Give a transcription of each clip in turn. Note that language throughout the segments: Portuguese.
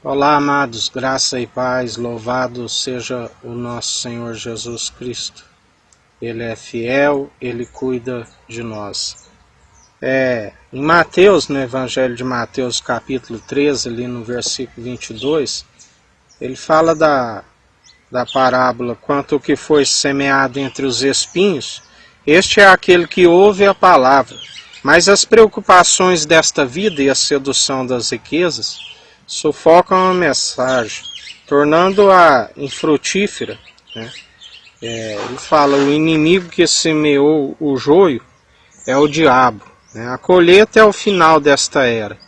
Olá, amados, graça e paz, louvado seja o nosso Senhor Jesus Cristo. Ele é fiel, Ele cuida de nós. Em Mateus, no Evangelho de Mateus, capítulo 13, ali no versículo 22, ele fala da parábola quanto ao que foi semeado entre os espinhos. Este é aquele que ouve a palavra, mas as preocupações desta vida e a sedução das riquezas sufocam a mensagem, tornando-a infrutífera. Ele fala, o inimigo que semeou o joio é o diabo. A colheita é o final desta era,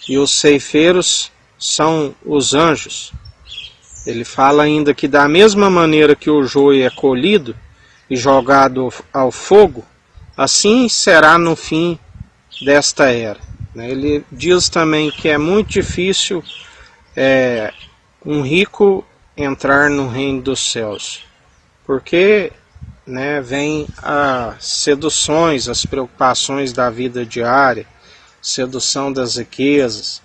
e os ceifeiros são os anjos. Ele fala ainda que da mesma maneira que o joio é colhido e jogado ao fogo, assim será no fim desta era. Ele diz também que é muito difícil um rico entrar no reino dos céus, porque vem as seduções, as preocupações da vida diária, sedução das riquezas,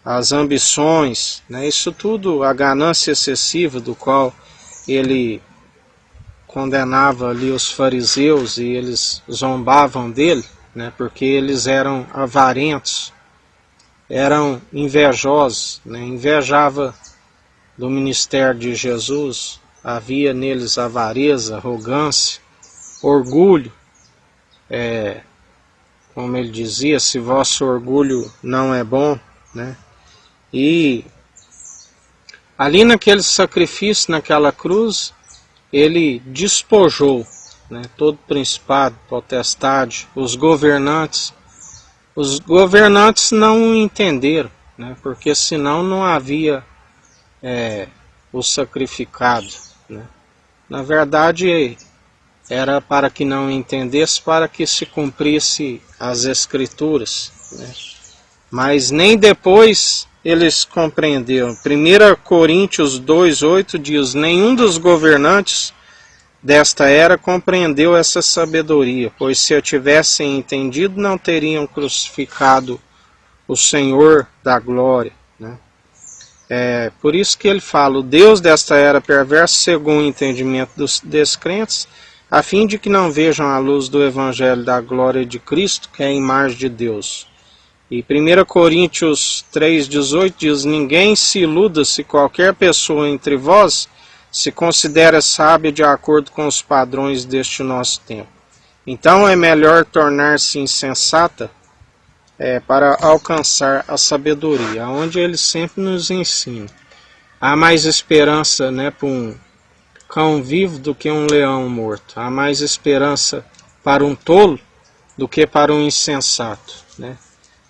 as ambições, isso tudo, a ganância excessiva do qual ele condenava ali os fariseus, e eles zombavam dele, porque eles eram avarentos, eram invejosos, invejava do ministério de Jesus, havia neles avareza, arrogância, orgulho, como ele dizia, se vosso orgulho não é bom, E ali naquele sacrifício, naquela cruz, ele despojou todo principado, potestade, os governantes. Os governantes não entenderam, porque senão não havia o sacrificado. Na verdade, era para que não entendesse, para que se cumprisse as Escrituras. Mas nem depois eles compreenderam. 1 Coríntios 2,8 diz, nenhum dos governantes desta era compreendeu essa sabedoria, pois se a tivessem entendido, não teriam crucificado o Senhor da glória. Por isso que ele fala, o Deus desta era perverso cegou o entendimento dos descrentes, a fim de que não vejam a luz do Evangelho da glória de Cristo, que é a imagem de Deus. E 1 Coríntios 3,18 diz, ninguém se iluda se qualquer pessoa entre vós se considera sábia de acordo com os padrões deste nosso tempo. Então é melhor tornar-se insensata para alcançar a sabedoria, onde ele sempre nos ensina. Há mais esperança para um cão vivo do que um leão morto. Há mais esperança para um tolo do que para um insensato.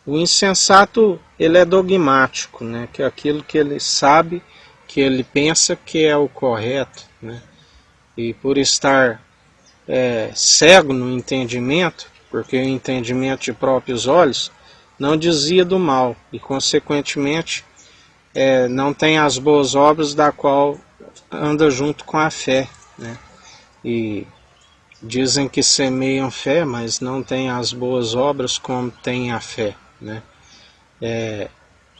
O insensato, ele é dogmático, que é aquilo que ele sabe, que ele pensa que é o correto. E por estar cego no entendimento, porque o entendimento de próprios olhos não dizia do mal, e consequentemente não tem as boas obras da qual anda junto com a fé. E dizem que semeiam fé, mas não tem as boas obras como tem a fé.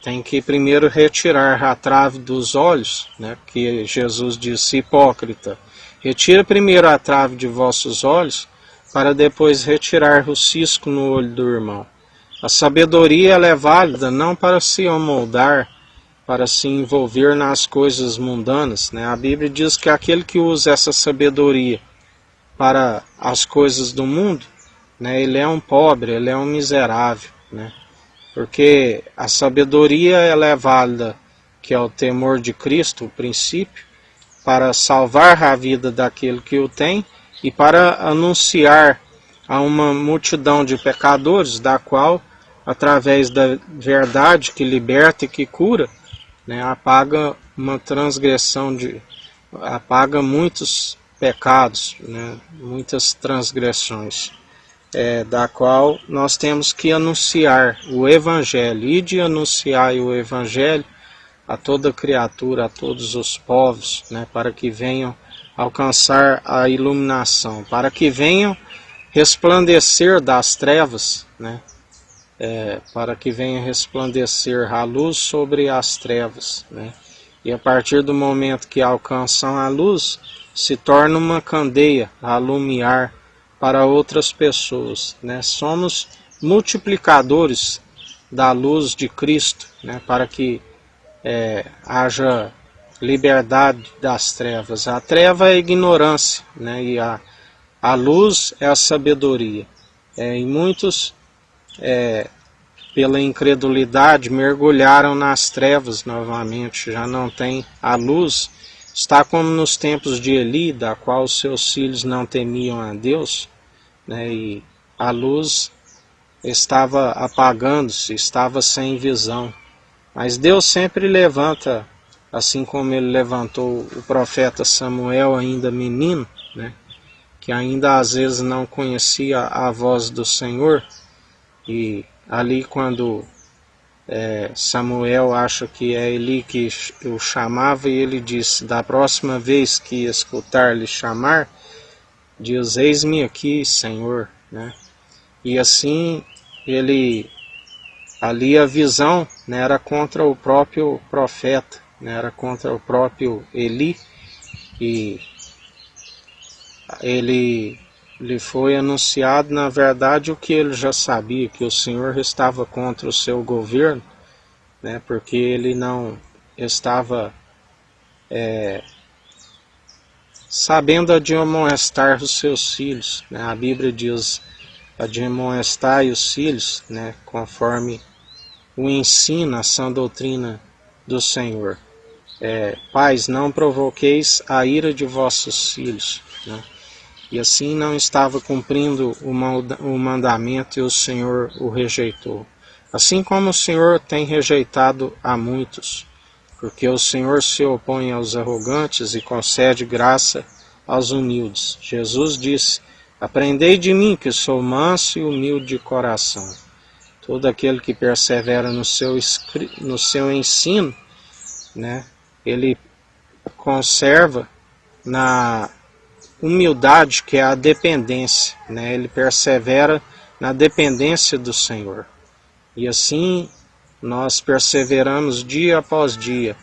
Tem que primeiro retirar a trave dos olhos, que Jesus disse, hipócrita, retira primeiro a trave de vossos olhos, para depois retirar o cisco no olho do irmão. A sabedoria ela é válida não para se amoldar, para se envolver nas coisas mundanas. A Bíblia diz que aquele que usa essa sabedoria para as coisas do mundo, ele é um pobre, ele é um miserável. Porque a sabedoria ela é válida, que é o temor de Cristo, o princípio, para salvar a vida daquele que o tem e para anunciar a uma multidão de pecadores, da qual, através da verdade que liberta e que cura, apaga uma transgressão, apaga muitos pecados, muitas transgressões. Da qual nós temos que anunciar o Evangelho, e de anunciar o Evangelho a toda criatura, a todos os povos, para que venham alcançar a iluminação, para que venham resplandecer das trevas, para que venha resplandecer a luz sobre as trevas, né? E a partir do momento que alcançam a luz, se torna uma candeia a alumiar para outras pessoas, né? Somos multiplicadores da luz de Cristo, né? Para que haja liberdade das trevas. A treva é a ignorância, né? E a luz é a sabedoria. E muitos, pela incredulidade, mergulharam nas trevas novamente, já não tem a luz. Está como nos tempos de Eli, da qual os seus filhos não temiam a Deus, né? E a luz estava apagando-se, estava sem visão. Mas Deus sempre levanta, assim como ele levantou o profeta Samuel, ainda menino, né? Que ainda às vezes não conhecia a voz do Senhor, e ali quando Samuel acha que é Eli que o chamava, e ele disse: da próxima vez que escutar lhe chamar, diz: eis-me aqui, Senhor, né? E assim ali a visão, né, era contra o próprio profeta, né, era contra o próprio Eli, e lhe foi anunciado, na verdade, o que ele já sabia, que o Senhor estava contra o seu governo, né, porque ele não estava sabendo admoestar os seus filhos, né? A Bíblia diz: admoestai os filhos, né, conforme o ensino, a sã doutrina do Senhor. Pais, não provoqueis a ira de vossos filhos, né? E assim não estava cumprindo o mandamento, e o Senhor o rejeitou. Assim como o Senhor tem rejeitado a muitos, porque o Senhor se opõe aos arrogantes e concede graça aos humildes. Jesus disse: aprendei de mim, que sou manso e humilde de coração. Todo aquele que persevera no seu ensino, né, ele conserva na humildade, que é a dependência, né? Ele persevera na dependência do Senhor. E assim nós perseveramos dia após dia,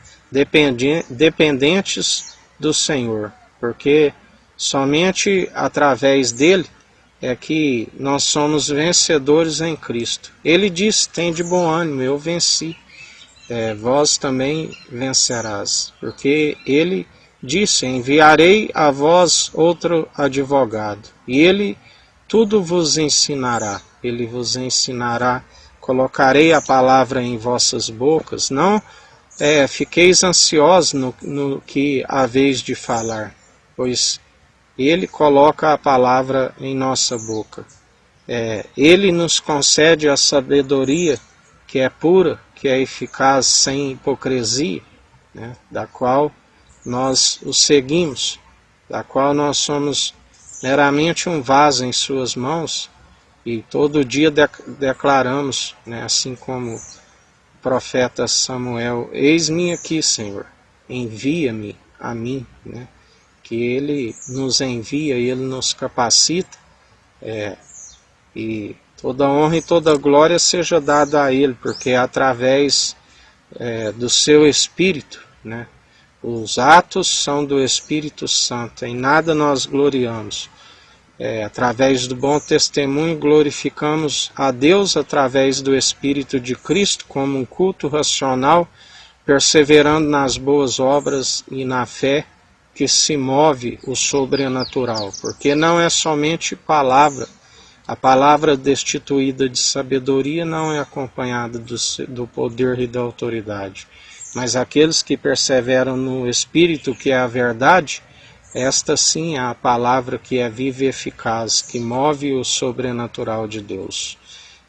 dependentes do Senhor, porque somente através dele é que nós somos vencedores em Cristo. Ele disse: tem de bom ânimo, eu venci, vós também vencerás, porque ele disse: enviarei a vós outro advogado, e ele tudo vos ensinará. Ele vos ensinará, colocarei a palavra em vossas bocas. Não fiqueis ansiosos no que haveis de falar, pois ele coloca a palavra em nossa boca. Ele nos concede a sabedoria que é pura, que é eficaz, sem hipocrisia, né, da qual nós o seguimos, da qual nós somos meramente um vaso em suas mãos, e todo dia declaramos, né, assim como o profeta Samuel: eis-me aqui, Senhor, envia-me a mim, né? Que ele nos envia e ele nos capacita, e toda honra e toda glória seja dada a ele, porque é através do seu Espírito, né? Os atos são do Espírito Santo, em nada nós gloriamos. Através do bom testemunho glorificamos a Deus através do Espírito de Cristo, como um culto racional, perseverando nas boas obras e na fé que se move o sobrenatural, porque não é somente palavra. A palavra destituída de sabedoria não é acompanhada do poder e da autoridade, mas aqueles que perseveram no Espírito, que é a verdade, esta sim é a palavra que é viva e eficaz, que move o sobrenatural de Deus.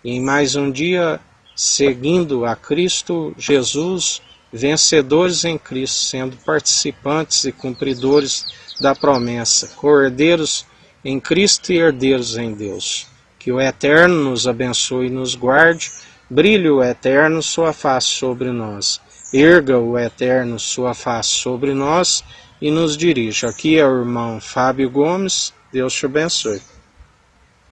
E em mais um dia, seguindo a Cristo Jesus, vencedores em Cristo, sendo participantes e cumpridores da promessa, cordeiros em Cristo e herdeiros em Deus. Que o Eterno nos abençoe e nos guarde, brilhe o Eterno sua face sobre nós, erga o Eterno sua face sobre nós e nos dirija. Aqui é o irmão Fábio Gomes. Deus te abençoe.